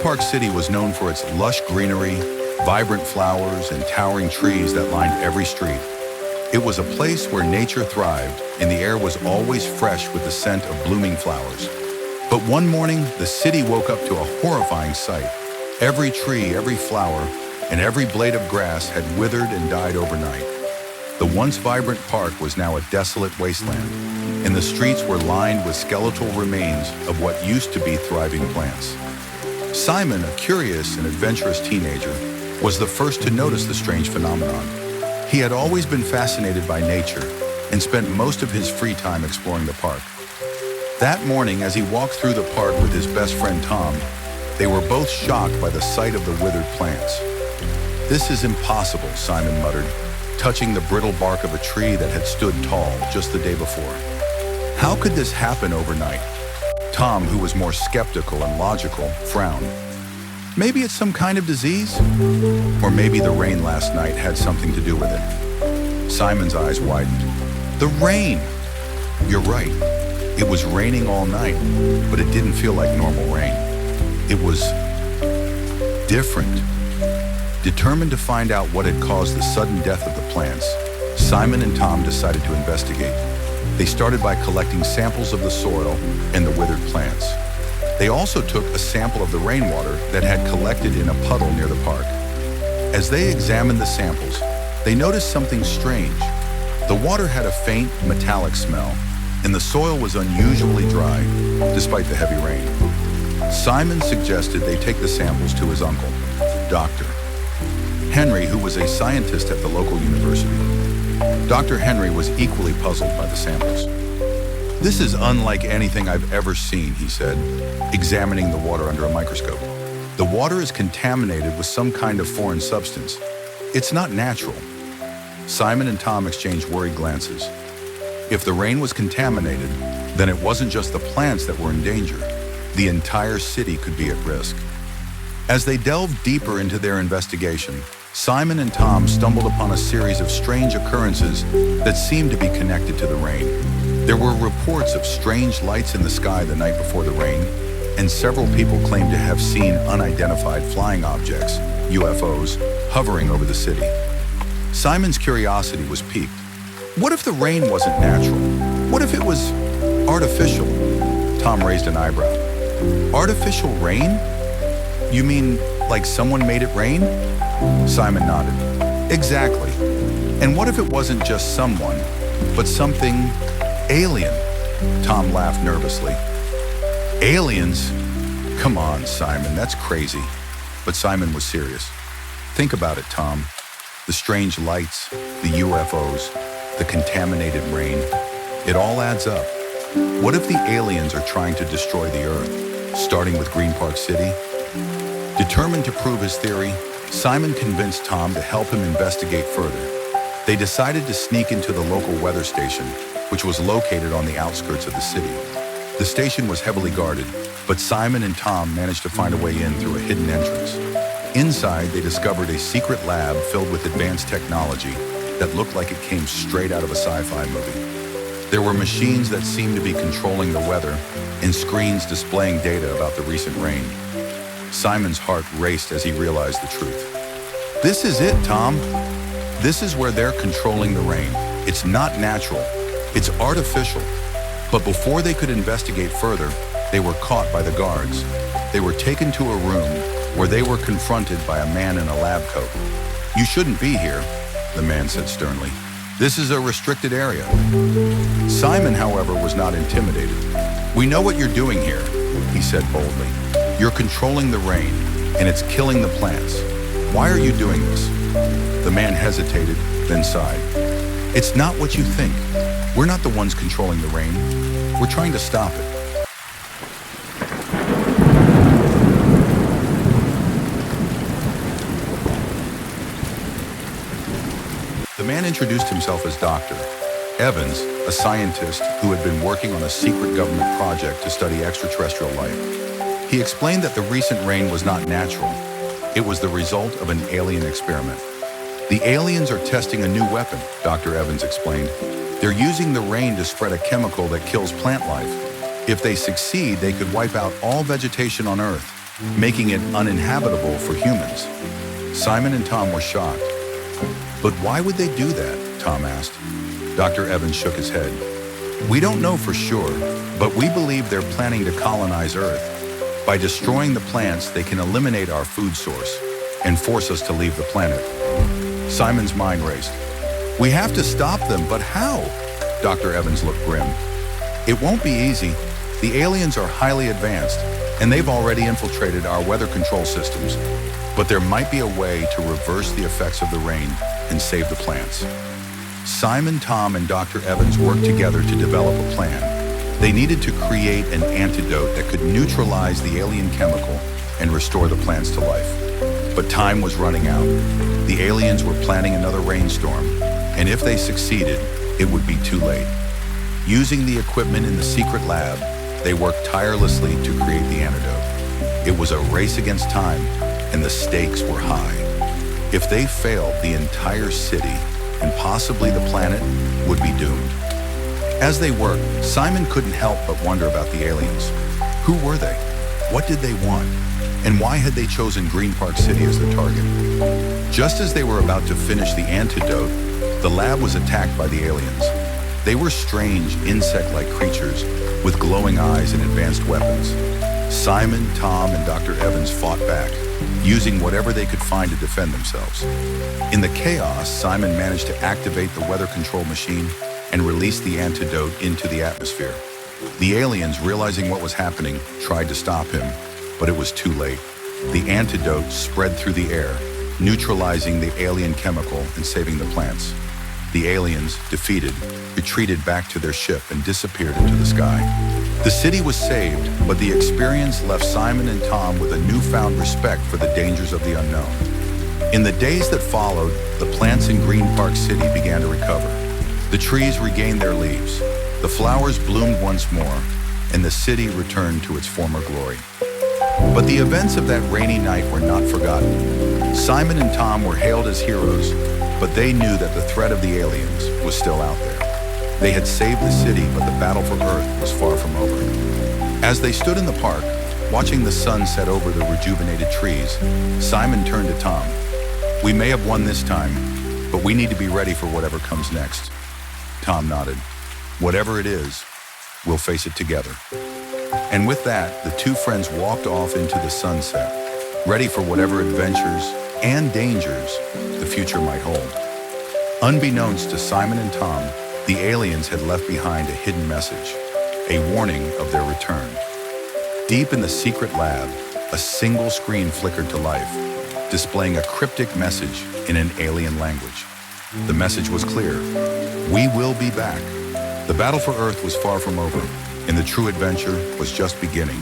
Park City was known for its lush greenery, vibrant flowers, and towering trees that lined every street. It was a place where nature thrived, and the air was always fresh with the scent of blooming flowers. But one morning, the city woke up to a horrifying sight. Every tree, every flower, and every blade of grass had withered and died overnight. The once vibrant park was now a desolate wasteland, and the streets were lined with skeletal remains of what used to be thriving plants. Simon, a curious and adventurous teenager, was the first to notice the strange phenomenon. He had always been fascinated by nature and spent most of his free time exploring the park. That morning, as he walked through the park with his best friend Tom, they were both shocked by the sight of the withered plants. "This is impossible," Simon muttered, touching the brittle bark of a tree that had stood tall just the day before. "How could this happen overnight?" Tom, who was more skeptical and logical, frowned. "Maybe it's some kind of disease? Or maybe the rain last night had something to do with it." Simon's eyes widened. "The rain! You're right. It was raining all night, but it didn't feel like normal rain. It was different." Determined to find out what had caused the sudden death of the plants, Simon and Tom decided to investigate. They started by collecting samples of the soil and the withered plants. They also took a sample of the rainwater that had collected in a puddle near the park. As they examined the samples, they noticed something strange. The water had a faint, metallic smell, and the soil was unusually dry, despite the heavy rain. Simon suggested they take the samples to his uncle, Dr. Henry, who was a scientist at the local university. Dr. Henry was equally puzzled by the samples. "This is unlike anything I've ever seen," he said, examining the water under a microscope. "The water is contaminated with some kind of foreign substance. It's not natural." Simon and Tom exchanged worried glances. If the rain was contaminated, then it wasn't just the plants that were in danger. The entire city could be at risk. As they delved deeper into their investigation, Simon and Tom stumbled upon a series of strange occurrences that seemed to be connected to the rain. There were reports of strange lights in the sky the night before the rain, and several people claimed to have seen unidentified flying objects, UFOs, hovering over the city. Simon's curiosity was piqued. What if the rain wasn't natural? What if it was artificial? Tom raised an eyebrow. Artificial rain? You mean like someone made it rain? Simon nodded. Exactly. And what if it wasn't just someone, but something alien? Tom laughed nervously. Aliens? Come on, Simon, that's crazy. But Simon was serious. Think about it, Tom. The strange lights, the UFOs, the contaminated rain. It all adds up. What if the aliens are trying to destroy the Earth, starting with Green Park City? Determined to prove his theory, Simon convinced Tom to help him investigate further. They decided to sneak into the local weather station, which was located on the outskirts of the city. The station was heavily guarded, but Simon and Tom managed to find a way in through a hidden entrance. Inside, they discovered a secret lab filled with advanced technology that looked like it came straight out of a sci-fi movie. There were machines that seemed to be controlling the weather and screens displaying data about the recent rain. Simon's heart raced as he realized the truth. This is it, Tom. This is where they're controlling the rain. It's not natural. It's artificial. But before they could investigate further, they were caught by the guards. They were taken to a room where they were confronted by a man in a lab coat. "You shouldn't be here," the man said sternly. "This is a restricted area." Simon, however, was not intimidated. "We know what you're doing here," he said boldly. "You're controlling the rain, and it's killing the plants. Why are you doing this?" The man hesitated, then sighed. "It's not what you think. We're not the ones controlling the rain. We're trying to stop it." The man introduced himself as Dr. Evans, a scientist who had been working on a secret government project to study extraterrestrial life. He explained that the recent rain was not natural. It was the result of an alien experiment. "The aliens are testing a new weapon," Dr. Evans explained. "They're using the rain to spread a chemical that kills plant life. If they succeed, they could wipe out all vegetation on Earth making it uninhabitable for humans. Simon and Tom were shocked. "But why would they do that?" Tom asked. Dr. Evans shook his head. "We don't know for sure, but we believe they're planning to colonize Earth. By destroying the plants, they can eliminate our food source and force us to leave the planet." Simon's mind raced. "We have to stop them, but how?" Dr. Evans looked grim. "It won't be easy. The aliens are highly advanced, and they've already infiltrated our weather control systems. But there might be a way to reverse the effects of the rain and save the plants." Simon, Tom, and Dr. Evans worked together to develop a plan. They needed to create an antidote that could neutralize the alien chemical and restore the plants to life. But time was running out. The aliens were planning another rainstorm, and if they succeeded, it would be too late. Using the equipment in the secret lab, they worked tirelessly to create the antidote. It was a race against time, and the stakes were high. If they failed, the entire city, and possibly the planet, would be doomed. As they worked, Simon couldn't help but wonder about the aliens. Who were they? What did they want? And why had they chosen Green Park City as their target? Just as they were about to finish the antidote, the lab was attacked by the aliens. They were strange, insect-like creatures with glowing eyes and advanced weapons. Simon, Tom, and Dr. Evans fought back, using whatever they could find to defend themselves. In the chaos, Simon managed to activate the weather control machine and release the antidote into the atmosphere. The aliens, realizing what was happening, tried to stop him, but it was too late. The antidote spread through the air, neutralizing the alien chemical and saving the plants. The aliens, defeated, retreated back to their ship and disappeared into the sky. The city was saved, but the experience left Simon and Tom with a newfound respect for the dangers of the unknown. In the days that followed, the plants in Green Park City began to recover. The trees regained their leaves, the flowers bloomed once more, and the city returned to its former glory. But the events of that rainy night were not forgotten. Simon and Tom were hailed as heroes, but they knew that the threat of the aliens was still out there. They had saved the city, but the battle for Earth was far from over. As they stood in the park, watching the sun set over the rejuvenated trees, Simon turned to Tom. "We may have won this time, but we need to be ready for whatever comes next." Tom nodded. "Whatever it is, we'll face it together." And with that, the two friends walked off into the sunset, ready for whatever adventures and dangers the future might hold. Unbeknownst to Simon and Tom, the aliens had left behind a hidden message, a warning of their return. Deep in the secret lab, a single screen flickered to life, displaying a cryptic message in an alien language. The message was clear: "We will be back." The battle for Earth was far from over, and the true adventure was just beginning.